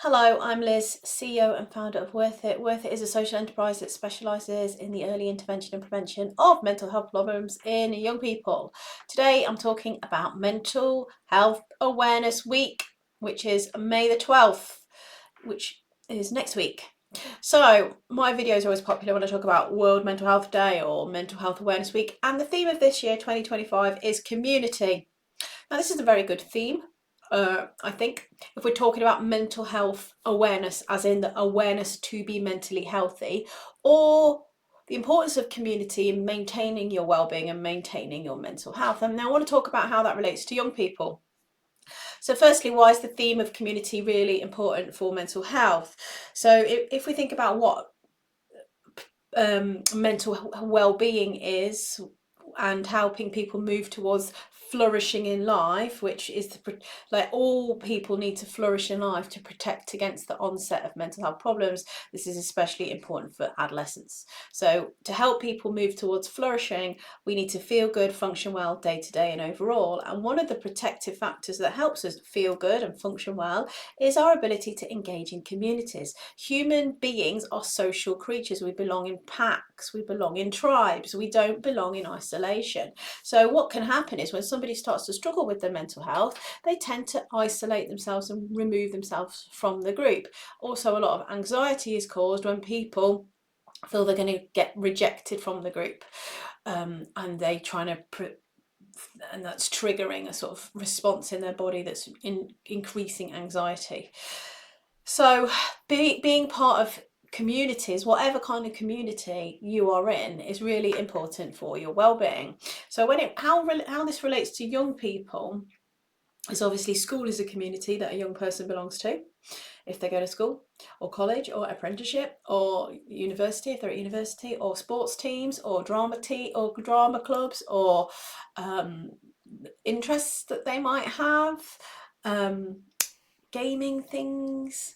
Hello, I'm Liz, CEO and founder of Worth It. Worth It is a social enterprise that specialises in the early intervention and prevention of mental health problems in young people. Today I'm talking about Mental Health Awareness Week, which is May the 12th, which is next week. So my videos are always popular when I talk about World Mental Health Day or Mental Health Awareness Week, and the theme of this year, 2025, is community. Now, this is a very good theme. I think if we're talking about mental health awareness, as in the awareness to be mentally healthy, or the importance of community in maintaining your well-being and maintaining your mental health. And now I want to talk about how that relates to young people. So firstly, why is the theme of community really important for mental health? So if we think about what mental well-being is and helping people move towards flourishing in life, which is like all people need to flourish in life to protect against the onset of mental health problems. This is especially important for adolescents. So to help people move towards flourishing, we need to feel good, function well day to day and overall. And one of the protective factors that helps us feel good and function well is our ability to engage in communities. Human beings are social creatures. We belong in packs, we belong in tribes, we don't belong in isolation. So what can happen is when somebody starts to struggle with their mental health, they tend to isolate themselves and remove themselves from the group. Also, a lot of anxiety is caused when people feel they're going to get rejected from the group, and they trying to and that's triggering a sort of response in their body that's increasing anxiety. So being part of communities, whatever kind of community you are in, is really important for your well-being. So how this relates to young people is obviously school is a community that a young person belongs to if they go to school or college or apprenticeship or university if they're at university, or sports teams or drama clubs, or interests that they might have, gaming things,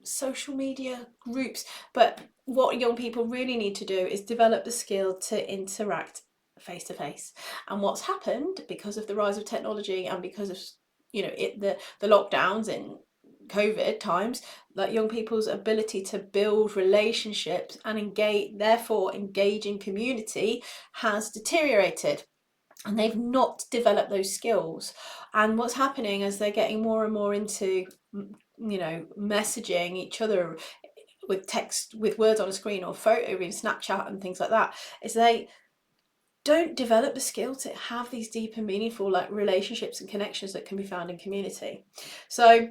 social media groups. But what young people really need to do is develop the skill to interact face to face. And what's happened because of the rise of technology and because of the lockdowns in COVID times, that young people's ability to build relationships and engage in community has deteriorated, and they've not developed those skills. And what's happening as they're getting more and more into messaging each other with text, with words on a screen or photo in Snapchat and things like that, is they don't develop the skill to have these deep and meaningful relationships and connections that can be found in community. So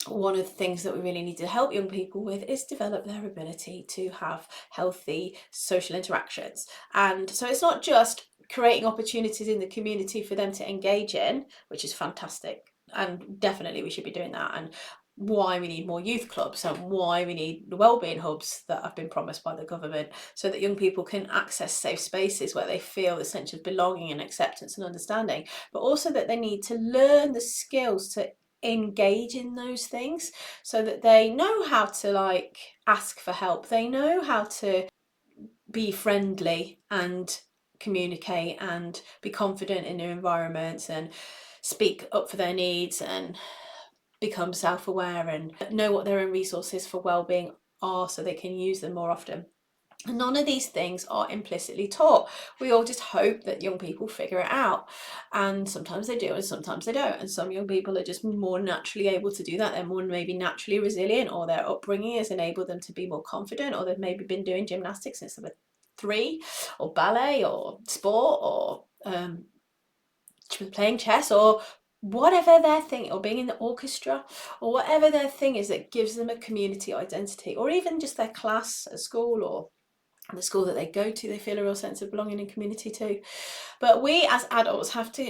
one of the things that we really need to help young people with is develop their ability to have healthy social interactions. And so it's not just creating opportunities in the community for them to engage in, which is fantastic, and definitely we should be doing that, and why we need more youth clubs and why we need the wellbeing hubs that have been promised by the government, so that young people can access safe spaces where they feel the sense of belonging and acceptance and understanding, but also that they need to learn the skills to engage in those things so that they know how to ask for help, they know how to be friendly and communicate and be confident in their environments and speak up for their needs and become self-aware and know what their own resources for well-being are so they can use them more often. And none of these things are implicitly taught. We all just hope that young people figure it out. And sometimes they do and sometimes they don't. And some young people are just more naturally able to do that. They're more maybe naturally resilient, or their upbringing has enabled them to be more confident, or they've maybe been doing gymnastics since they were 3, or ballet or sport, or playing chess, or whatever their thing, or being in the orchestra, or whatever their thing is that gives them a community identity, or even just their class at school, or the school that they go to, they feel a real sense of belonging and community too. But we as adults have to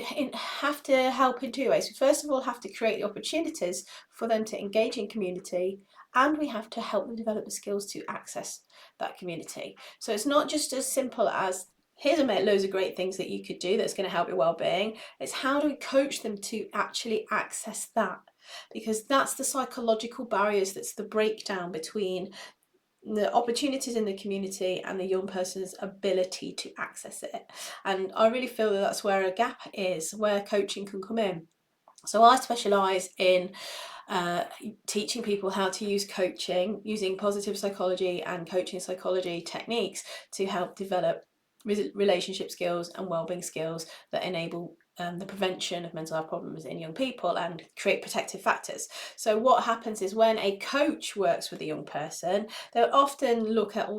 help in 2 ways. We first of all have to create the opportunities for them to engage in community, and we have to help them develop the skills to access that community. So it's not just as simple as here's loads of great things that you could do that's going to help your well-being. It's how do we coach them to actually access that, because that's the psychological barriers, that's the breakdown between the opportunities in the community and the young person's ability to access it. And I really feel that that's where a gap is, where coaching can come in. So I specialise in teaching people how to use coaching, using positive psychology and coaching psychology techniques to help develop relationship skills and wellbeing skills that enable the prevention of mental health problems in young people and create protective factors. So what happens is when a coach works with a young person, they'll often look at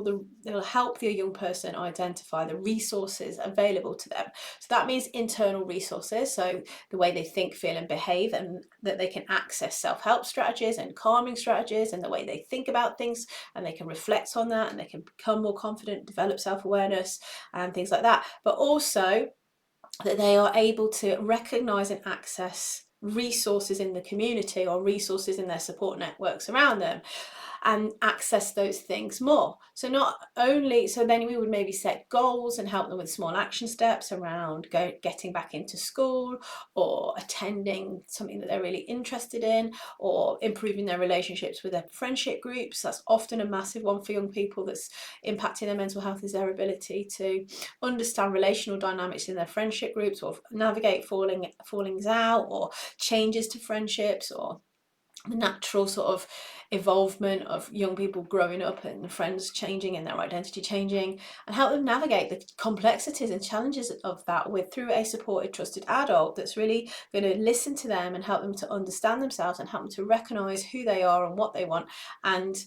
they'll help the young person identify the resources available to them. So that means internal resources, so the way they think, feel and behave, and that they can access self-help strategies and calming strategies and the way they think about things, and they can reflect on that and they can become more confident, develop self-awareness and things like that. But also that they are able to recognize and access resources in the community or resources in their support networks around them and access those things more. So not only, so then we would maybe set goals and help them with small action steps around getting back into school or attending something that they're really interested in, or improving their relationships with their friendship groups. That's often a massive one for young people that's impacting their mental health, is their ability to understand relational dynamics in their friendship groups, or navigate fallings out or changes to friendships, or the natural sort of evolvement of young people growing up and friends changing and their identity changing, and help them navigate the complexities and challenges of that through a supported, trusted adult that's really going to listen to them and help them to understand themselves and help them to recognize who they are and what they want and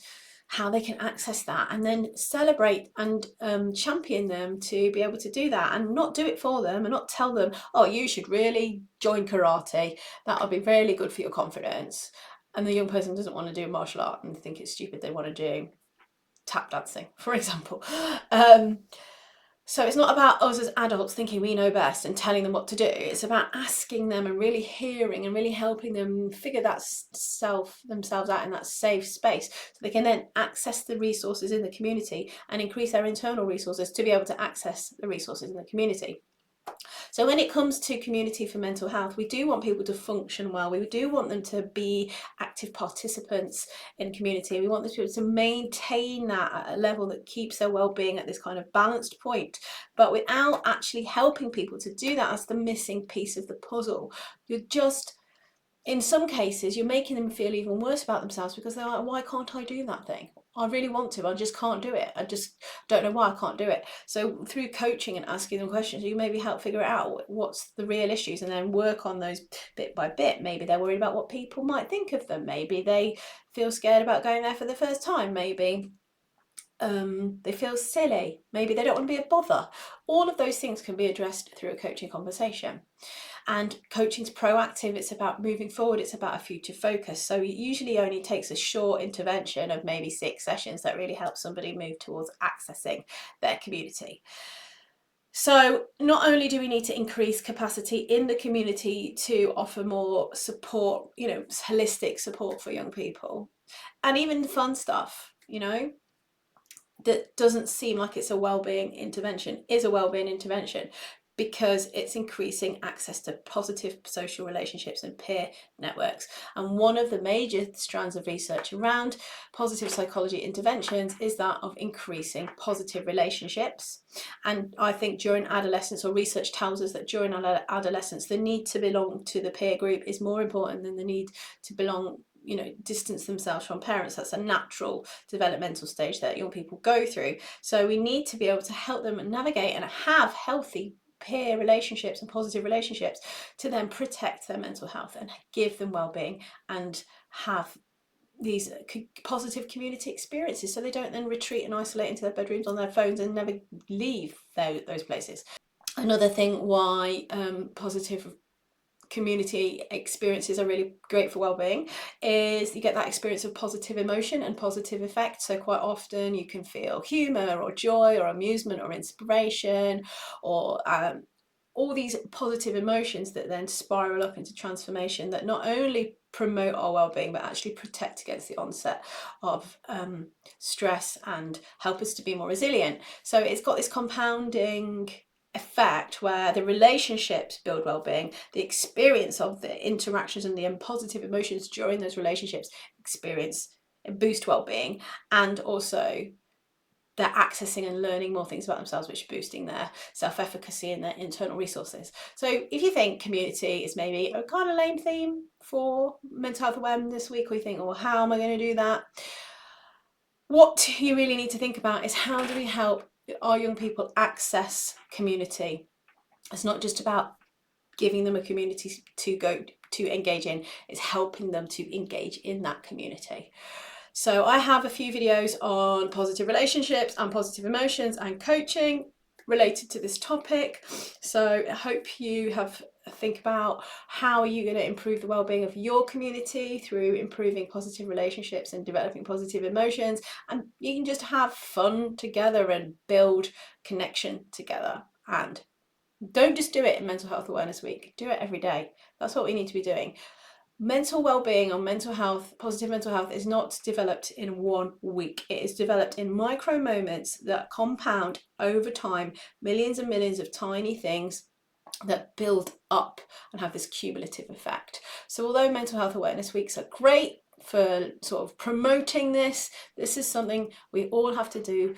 how they can access that, and then celebrate and champion them to be able to do that, and not do it for them and not tell them, oh, you should really join karate, that'll be really good for your confidence. And the young person doesn't want to do martial art and think it's stupid, they want to do tap dancing, for example. So it's not about us as adults thinking we know best and telling them what to do. It's about asking them and really hearing and really helping them figure that themselves out in that safe space, so they can then access the resources in the community and increase their internal resources to be able to access the resources in the community. So when it comes to community for mental health, we do want people to function well. We do want them to be active participants in community. We want them to maintain that at a level that keeps their well-being at this kind of balanced point, but without actually helping people to do that. That's the missing piece of the puzzle. You're just, in some cases, you're making them feel even worse about themselves because they're like, why can't I do that thing? I really want to, I just can't do it. I just don't know why I can't do it. So through coaching and asking them questions, you maybe help figure out what's the real issues and then work on those bit by bit. Maybe they're worried about what people might think of them. Maybe they feel scared about going there for the first time. Maybe they feel silly. Maybe they don't want to be a bother. All of those things can be addressed through a coaching conversation. And coaching's proactive, it's about moving forward, it's about a future focus. So it usually only takes a short intervention of maybe 6 sessions that really helps somebody move towards accessing their community. So not only do we need to increase capacity in the community to offer more support, holistic support for young people, and even fun stuff, that doesn't seem like it's a wellbeing intervention, is a wellbeing intervention, because it's increasing access to positive social relationships and peer networks. And one of the major strands of research around positive psychology interventions is that of increasing positive relationships. And I think during adolescence, or research tells us that during adolescence, the need to belong to the peer group is more important than the need to belong, distance themselves from parents. That's a natural developmental stage that young people go through. So we need to be able to help them navigate and have healthy peer relationships and positive relationships to then protect their mental health and give them well-being and have these positive community experiences, so they don't then retreat and isolate into their bedrooms on their phones and never leave those places. Another thing why positive community experiences are really great for well-being is you get that experience of positive emotion and positive effect. So quite often you can feel humour or joy or amusement or inspiration or all these positive emotions that then spiral up into transformation that not only promote our well-being but actually protect against the onset of stress and help us to be more resilient. So it's got this compounding effect where the relationships build well-being, the experience of the interactions and the positive emotions during those relationships boost well-being, and also they're accessing and learning more things about themselves, which are boosting their self-efficacy and their internal resources. So if you think community is maybe a kind of lame theme for Mental Health Awareness Week, or you think, oh, how am I going to do that? What you really need to think about is, how do we help our young people access community? It's not just about giving them a community to go to engage in, it's helping them to engage in that community. So I have a few videos on positive relationships and positive emotions and coaching related to this topic. So I hope you have think about, how are you going to improve the well-being of your community through improving positive relationships and developing positive emotions, and you can just have fun together and build connection together. And don't just do it in Mental Health Awareness Week, do it every day. That's what we need to be doing. Mental well-being or mental health, positive mental health, is not developed in 1 week. It is developed in micro moments that compound over time, millions and millions of tiny things that build up and have this cumulative effect. So although Mental Health Awareness Weeks are great for sort of promoting this, this is something we all have to do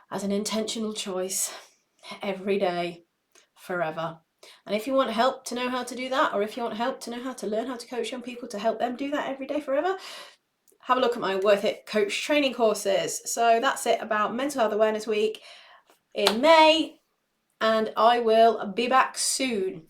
as an intentional choice every day, forever. And if you want help to know how to do that, or if you want help to know how to learn how to coach young people to help them do that every day forever, have a look at my Worth It coach training courses. So that's it about Mental Health Awareness Week in May, and I will be back soon.